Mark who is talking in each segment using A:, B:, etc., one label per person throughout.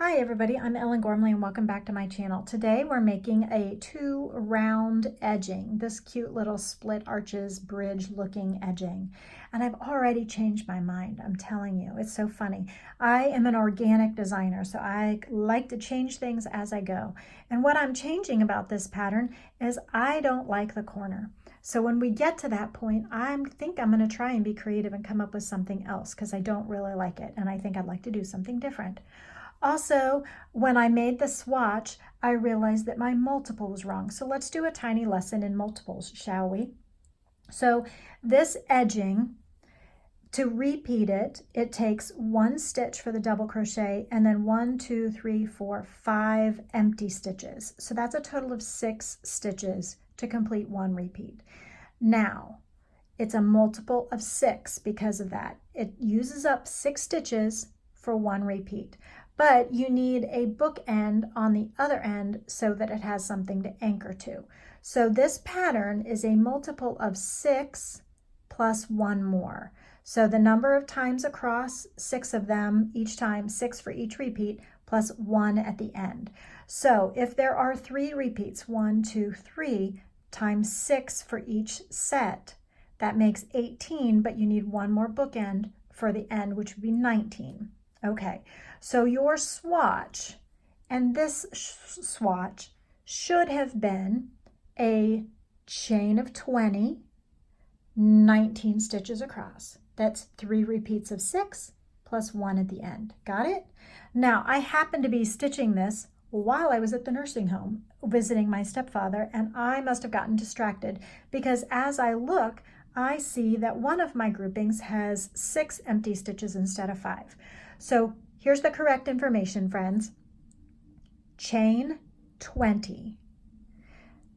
A: Hi everybody, I'm Ellen Gormley and welcome back to my channel. Today we're making a 2 round edging, this cute little split arches bridge looking edging. And I've already changed my mind, I'm telling you, it's so funny. I am an organic designer, so I like to change things as I go. And what I'm changing about this pattern is I don't like the corner. So when we get to that point, I think I'm going to try and be creative and come up with something else because I don't really like it. And I think I'd like to do something different. Also, when I made the swatch, I realized that my multiple was wrong. So let's do a tiny lesson in multiples, shall we? So this edging, to repeat it, it takes 1 stitch for the double crochet and then 1, 2, 3, 4, 5 empty stitches. So that's a total of 6 stitches to complete 1 repeat. Now, it's a multiple of 6 because of that. It uses up 6 stitches for 1 repeat. But you need a bookend on the other end so that it has something to anchor to. So this pattern is a multiple of 6 plus 1 more. So the number of times across, 6 of them each time, 6 for each repeat, plus 1 at the end. So if there are 3 repeats, 1, 2, 3, times 6 for each set, that makes 18, but you need 1 more bookend for the end, which would be 19. Okay, so your swatch and this swatch should have been a chain of 20, 19 stitches across. That's 3 repeats of 6 plus 1 at the end. Got it? Now, I happened to be stitching this while I was at the nursing home visiting my stepfather, and I must have gotten distracted because as I look, I see that one of my groupings has 6 empty stitches instead of 5. So here's the correct information, friends. Chain 20,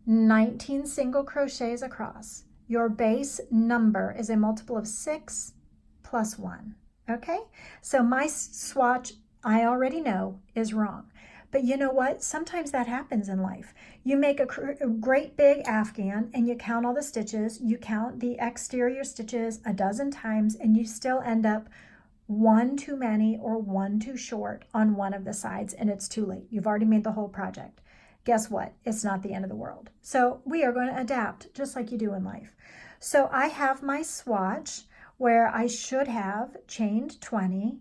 A: 19 single crochets across. Your base number is a multiple of 6 plus 1, okay? So my swatch, I already know, is wrong. But you know what? Sometimes that happens in life. You make a great big afghan and you count all the stitches, you count the exterior stitches a dozen times, and you still end up 1 too many or 1 too short on one of the sides, and it's too late. You've already made the whole project. Guess what? It's not the end of the world. So we are going to adapt just like you do in life. So I have my swatch where I should have chained 20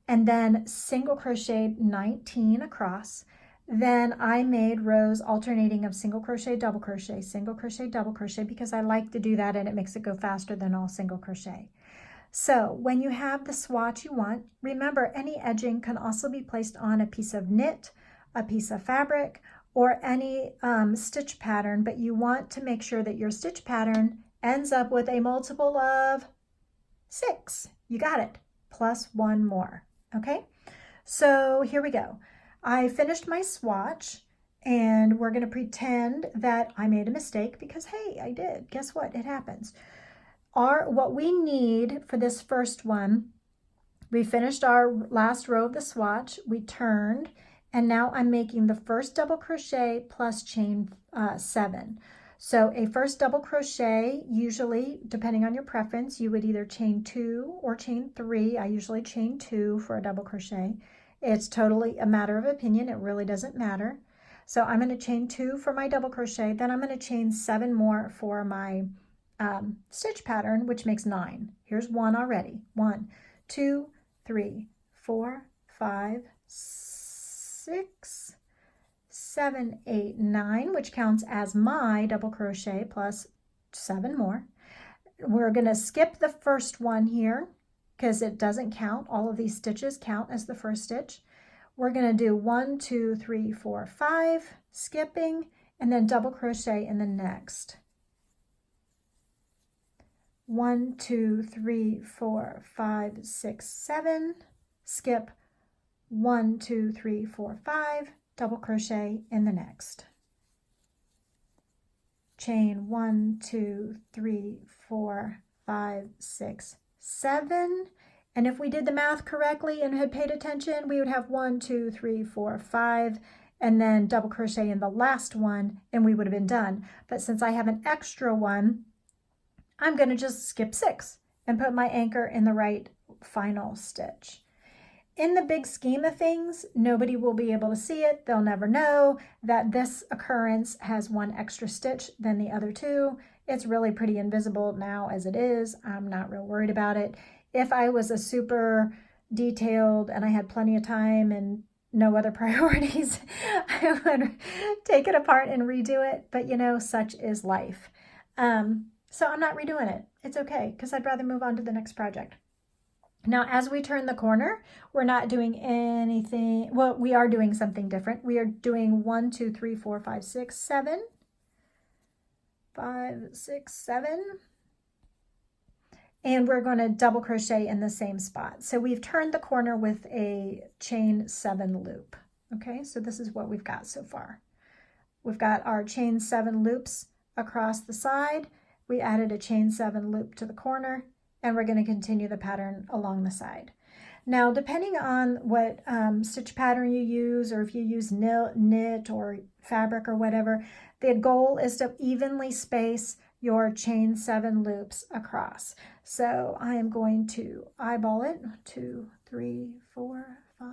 A: and then single crocheted 19 across. Then I made rows alternating of single crochet, double crochet, single crochet, double crochet, because I like to do that and it makes it go faster than all single crochet. So when you have the swatch you want, remember any edging can also be placed on a piece of knit, a piece of fabric, or any stitch pattern, but you want to make sure that your stitch pattern ends up with a multiple of 6. You got it, plus 1 more, okay? So here we go. I finished my swatch and we're gonna pretend that I made a mistake because, hey, I did. Guess what? It happens. What we need for this first one, we finished our last row of the swatch, we turned, and now I'm making the first double crochet plus chain 7. So a first double crochet, usually, depending on your preference, you would either chain 2 or chain 3. I usually chain 2 for a double crochet. It's totally a matter of opinion. It really doesn't matter. So I'm going to chain 2 for my double crochet. Then I'm going to chain 7 more for my stitch pattern, which makes 9. Here's 1 already. 1, 2, 3, 4, 5, 6, 7, 8, 9, which counts as my double crochet plus 7 more. We're going to skip the first one here because it doesn't count. All of these stitches count as the first stitch. We're going to do 1, 2, 3, 4, 5, skipping, and then double crochet in the next. 1, 2, 3, 4, 5, 6, 7, skip 1, 2, 3, 4, 5, double crochet in the next. Chain 1, 2, 3, 4, 5, 6, 7. And if we did the math correctly and had paid attention, we would have 1, 2, 3, 4, 5, and then double crochet in the last one, and we would have been done. But since I have an extra one, I'm going to just skip 6 and put my anchor in the right final stitch. in the big scheme of things, nobody will be able to see it. They'll never know that this occurrence has one extra stitch than the other two. It's really pretty invisible now as it is. I'm not real worried about it. If I was a super detailed and I had plenty of time and no other priorities, I would take it apart and redo it. But you know, such is life. So I'm not redoing it. It's okay, because I'd rather move on to the next project. Now, as we turn the corner, we're not doing anything. Well, we are doing something different. We are doing 1, 2, 3, 4, 5, 6, 7. 5, 6, 7. And we're going to double crochet in the same spot. So we've turned the corner with a chain 7 loop. Okay, so this is what we've got so far. We've got our chain 7 loops across the side. We added a chain 7 loop to the corner, and we're going to continue the pattern along the side. Now, depending on what stitch pattern you use, or if you use knit or fabric or whatever, the goal is to evenly space your chain 7 loops across. So I am going to eyeball it. 2, 3, 4, 5,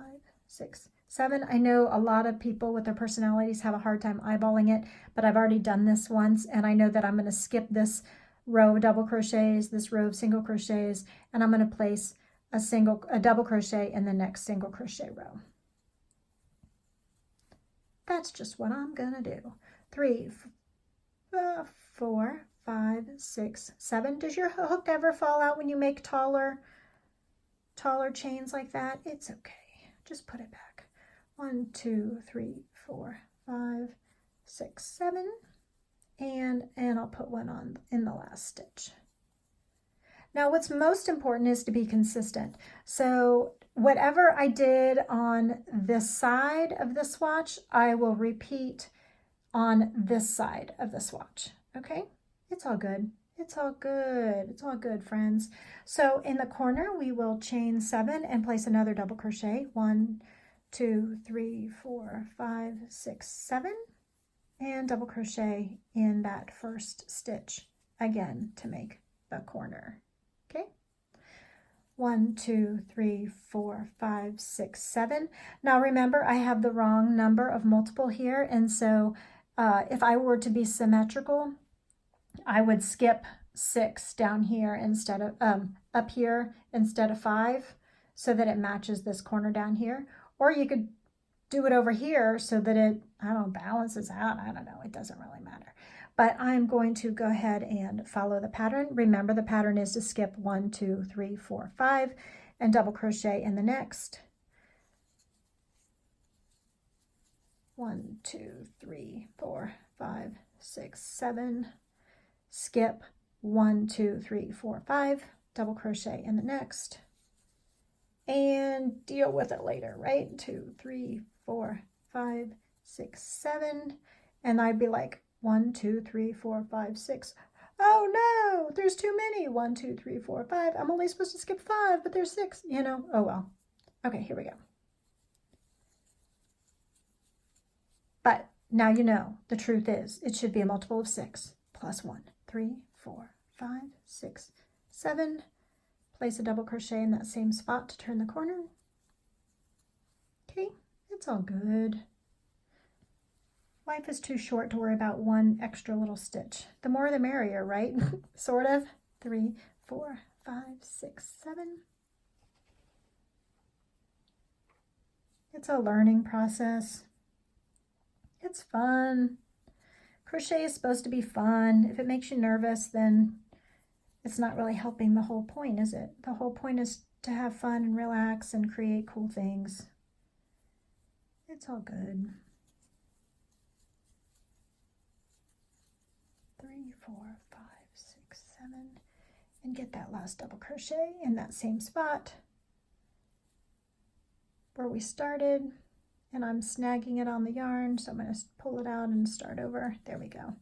A: 6, 7. I know a lot of people with their personalities have a hard time eyeballing it, but I've already done this once, and I know that I'm going to skip this row of double crochets, this row of single crochets, and I'm going to place a double crochet in the next single crochet row. That's just what I'm going to do. 3, 4, 5, 6, 7. Does your hook ever fall out when you make taller chains like that? It's okay. Just put it back. 1, 2, 3, 4, 5, 6, 7. And I'll put one on in the last stitch. Now, what's most important is to be consistent. So whatever I did on this side of the swatch, I will repeat on this side of the swatch. Okay? It's all good. It's all good. It's all good, friends. So in the corner, we will chain 7 and place another double crochet. 1, 2, 3, 4, 5, 6, 7. And double crochet in that first stitch again to make the corner. Okay, 1, 2, 3, 4, 5, 6, 7. Now remember, I have the wrong number of multiple here, and so if I were to be symmetrical, I would skip 6 down here instead of up here instead of 5, so that it matches this corner down here. Or you could do it over here so that it, I don't know, balances out. I don't know. It doesn't really matter. But I'm going to go ahead and follow the pattern. Remember, the pattern is to skip 1, 2, 3, 4, 5 and double crochet in the next. 1, 2, 3, 4, 5, 6, 7. Skip 1, 2, 3, 4, 5. Double crochet in the next. And deal with it later, right? 2, 3, 4, 5, 6, 7. And I'd be like, 1, 2, 3, 4, 5, 6. Oh no, there's too many. 1, 2, 3, 4, 5. I'm only supposed to skip 5, but there's 6, you know. Oh well. Okay, here we go. But now you know, the truth is, it should be a multiple of 6 plus 1. 3, 4, 5, 6, 7. Place a double crochet in that same spot to turn the corner. Okay, it's all good. Life is too short to worry about one extra little stitch. The more the merrier, right? Sort of. 3, 4, 5, 6, 7. It's a learning process. It's fun. Crochet is supposed to be fun. If it makes you nervous, then it's not really helping the whole point, is it? The whole point is to have fun and relax and create cool things. It's all good. 3, 4, 5, 6, 7. And get that last double crochet in that same spot where we started. And I'm snagging it on the yarn, so I'm going to pull it out and start over. There we go.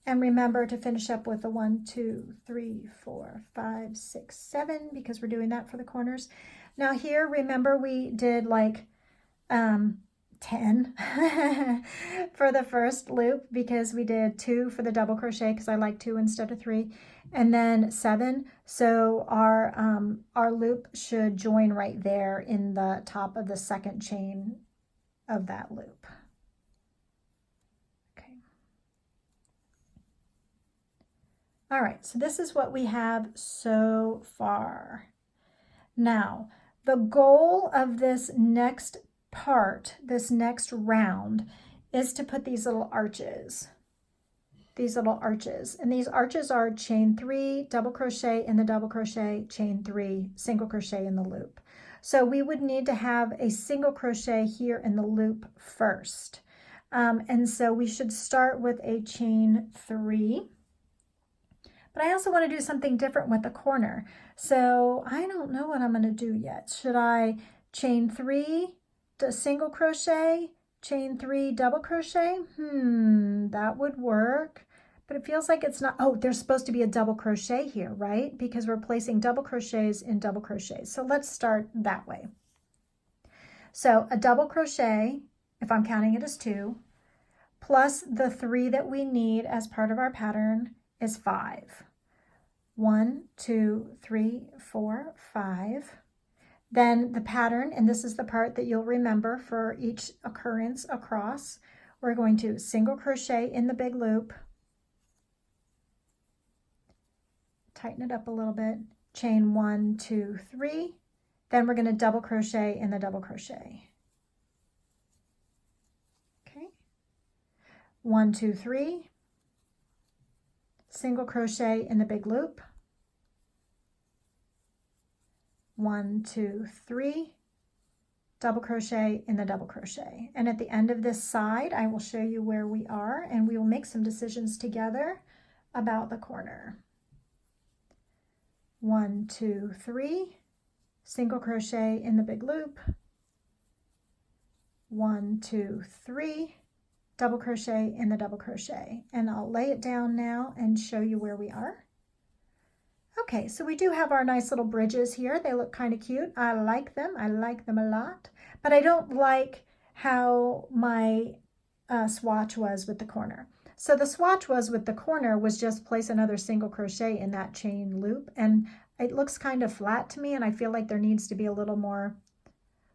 A: And remember to finish up with a 1, 2, 3, 4, 5, 6, 7, because we're doing that for the corners. Now here, remember we did like 10 for the first loop, because we did 2 for the double crochet because I like 2 instead of 3, and then 7. So our loop should join right there in the top of the second chain of that loop. Okay. All right, so this is what we have so far. Now, the goal of this next part, this next round, is to put these little arches. These little arches. And these arches are chain 3, double crochet in the double crochet, chain 3, single crochet in the loop. So we would need to have a single crochet here in the loop first. And so we should start with a chain 3. But I also want to do something different with the corner. So I don't know what I'm going to do yet. Should I chain 3, single crochet, chain 3, double crochet? That would work. But it feels like it's not. Oh, there's supposed to be a double crochet here, right? Because we're placing double crochets in double crochets. So let's start that way. So a double crochet, if I'm counting it as 2, plus the 3 that we need as part of our pattern is 5. 1, 2, 3, 4, 5. Then the pattern, and this is the part that you'll remember for each occurrence across, we're going to single crochet in the big loop, tighten it up a little bit, chain 1, 2, 3, then we're going to double crochet in the double crochet. Okay, 1, 2, 3, single crochet in the big loop, 1, 2, 3, double crochet in the double crochet. And at the end of this side, I will show you where we are, and we will make some decisions together about the corner. 1, 2, 3, single crochet in the big loop, 1, 2, 3, double crochet in the double crochet. And I'll lay it down now and show you where we are. Okay, so we do have our nice little bridges here. They look kind of cute. I like them. I like them a lot. But I don't like how my swatch was with the corner. So the swatch was with the corner was just place another single crochet in that chain loop. And it looks kind of flat to me, and I feel like there needs to be a little more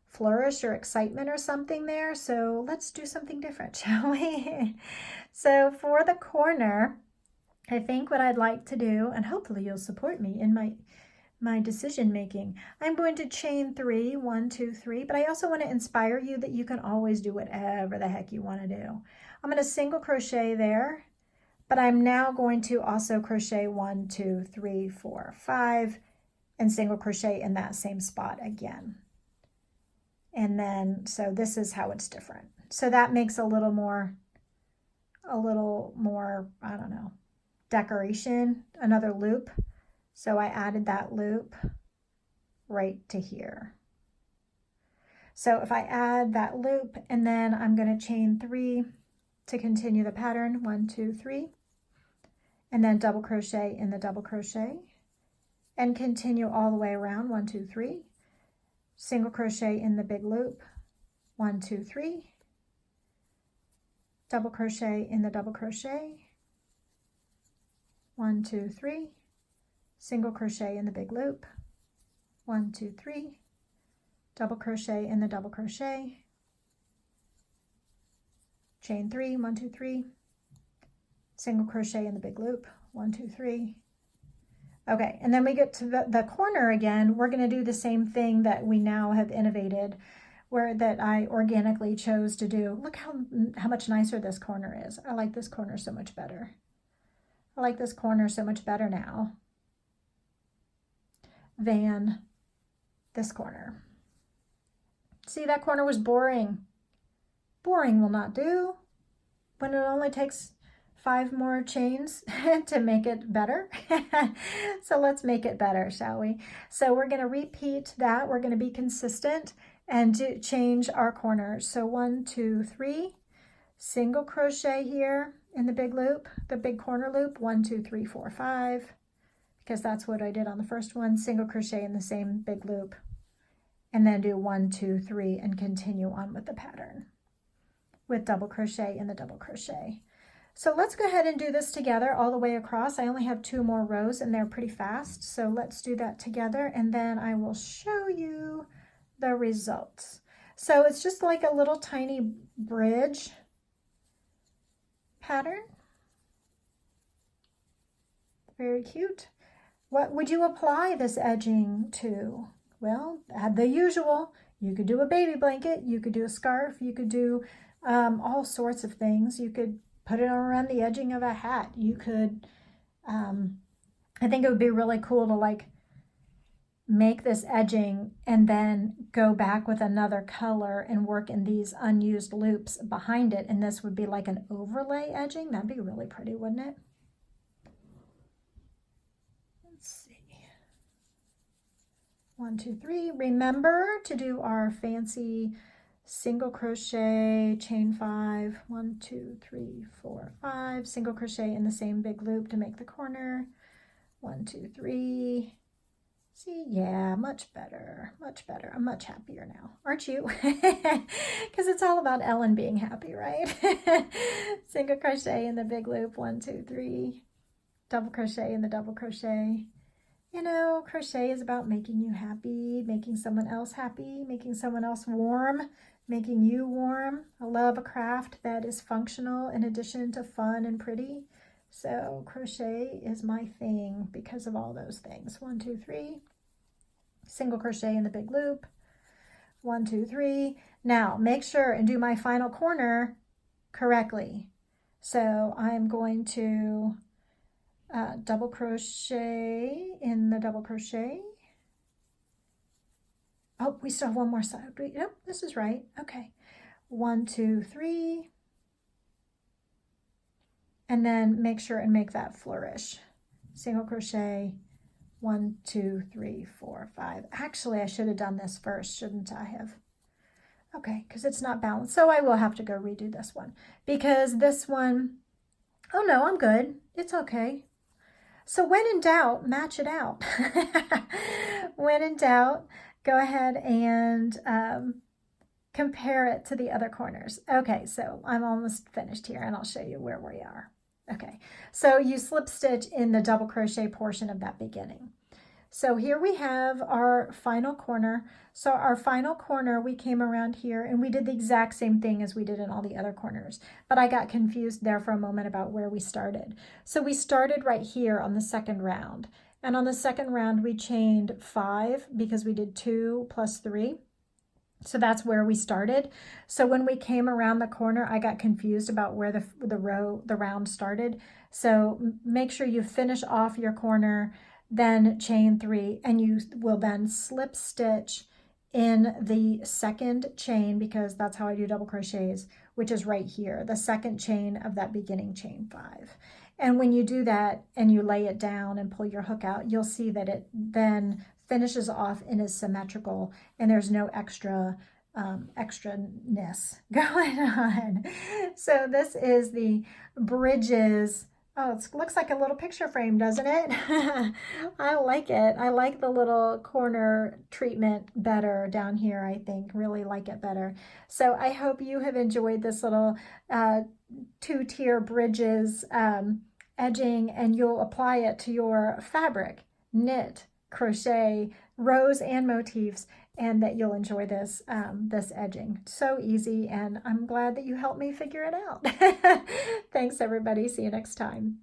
A: flourish or excitement or something there. So let's do something different, shall we? So for the corner, I think what I'd like to do, and hopefully you'll support me in my decision making, I'm going to chain 3, 1, 2, 3, but I also want to inspire you that you can always do whatever the heck you want to do. I'm going to single crochet there, but I'm now going to also crochet 1, 2, 3, 4, 5, and single crochet in that same spot again. And then, so this is how it's different. So that makes a little more, I don't know, decoration, another loop. So I added that loop right to here. So if I add that loop, and then I'm going to chain 3 to continue the pattern, 1, 2, 3, and then double crochet in the double crochet, and continue all the way around, 1, 2, 3, single crochet in the big loop, 1, 2, 3, double crochet in the double crochet, 1, 2, 3, single crochet in the big loop, 1, 2, 3, double crochet in the double crochet, chain 3, 1, 2, 3, single crochet in the big loop, 1, 2, 3. Okay, and then we get to the corner again. We're going to do the same thing that we now have innovated, that I organically chose to do. Look how much nicer this corner is. I like this corner so much better. I like this corner so much better now than this corner. See, that corner was boring. Boring will not do when it only takes 5 more chains to make it better. So let's make it better, shall we? So we're going to repeat that. We're going to be consistent and change our corners. So 1, 2, 3, single crochet here in the big loop, the big corner loop, 1, 2, 3, 4, 5, because that's what I did on the first one, single crochet in the same big loop, and then do 1, 2, 3, and continue on with the pattern. with double crochet in the double crochet. So let's go ahead and do this together all the way across. I only have 2 more rows and they're pretty fast. So let's do that together and then I will show you the results. So it's just like a little tiny bridge pattern. Very cute. What would you apply this edging to? Well, add the usual. You could do a baby blanket, you could do a scarf, you could do all sorts of things. You could put it around the edging of a hat. You could, I think it would be really cool to like make this edging and then go back with another color and work in these unused loops behind it. And this would be like an overlay edging. That'd be really pretty, wouldn't it? Let's see. 1, 2, 3. Remember to do our fancy single crochet, chain 5, 1, 2, 3, 4, 5, single crochet in the same big loop to make the corner. 1, 2, 3. See, yeah, much better, much better. I'm much happier now, aren't you? Because it's all about Ellen being happy, right? Single crochet in the big loop, 1, 2, 3, double crochet in the double crochet. You know, crochet is about making you happy, making someone else happy, making someone else warm, making you warm. I love a craft that is functional in addition to fun and pretty. So crochet is my thing because of all those things. 1, 2, 3, single crochet in the big loop. 1, 2, 3. Now make sure and do my final corner correctly. So I'm going to double crochet in the double crochet. Oh, we still have one more side. Nope, this is right. Okay. 1, 2, 3. And then make sure and make that flourish. Single crochet, 1, 2, 3, 4, 5. Actually, I should have done this first, shouldn't I have? Okay, because it's not balanced. So I will have to go redo this one because this one, oh no, I'm good. It's okay. So when in doubt, match it out. When in doubt, go ahead and compare it to the other corners. Okay, so I'm almost finished here and I'll show you where we are. Okay, so you slip stitch in the double crochet portion of that beginning. So here we have our final corner. So our final corner, we came around here and we did the exact same thing as we did in all the other corners, but I got confused there for a moment about where we started. So we started right here on the second round. And on the second round, we chained 5 because we did 2 plus 3. So that's where we started. So when we came around the corner, I got confused about where the round started. So make sure you finish off your corner, then chain 3, and you will then slip stitch in the second chain, because that's how I do double crochets, which is right here, the second chain of that beginning chain 5. And when you do that and you lay it down and pull your hook out, you'll see that it then finishes off and is symmetrical and there's no extraness going on. So this is the bridges. Oh, it looks like a little picture frame, doesn't it? I like it. I like the little corner treatment better down here, I think. Really like it better. So I hope you have enjoyed this little 2-tier bridges edging, and you'll apply it to your fabric, knit, crochet, rows and motifs, and that you'll enjoy this this edging. So easy, and I'm glad that you helped me figure it out. Thanks everybody. See you next time.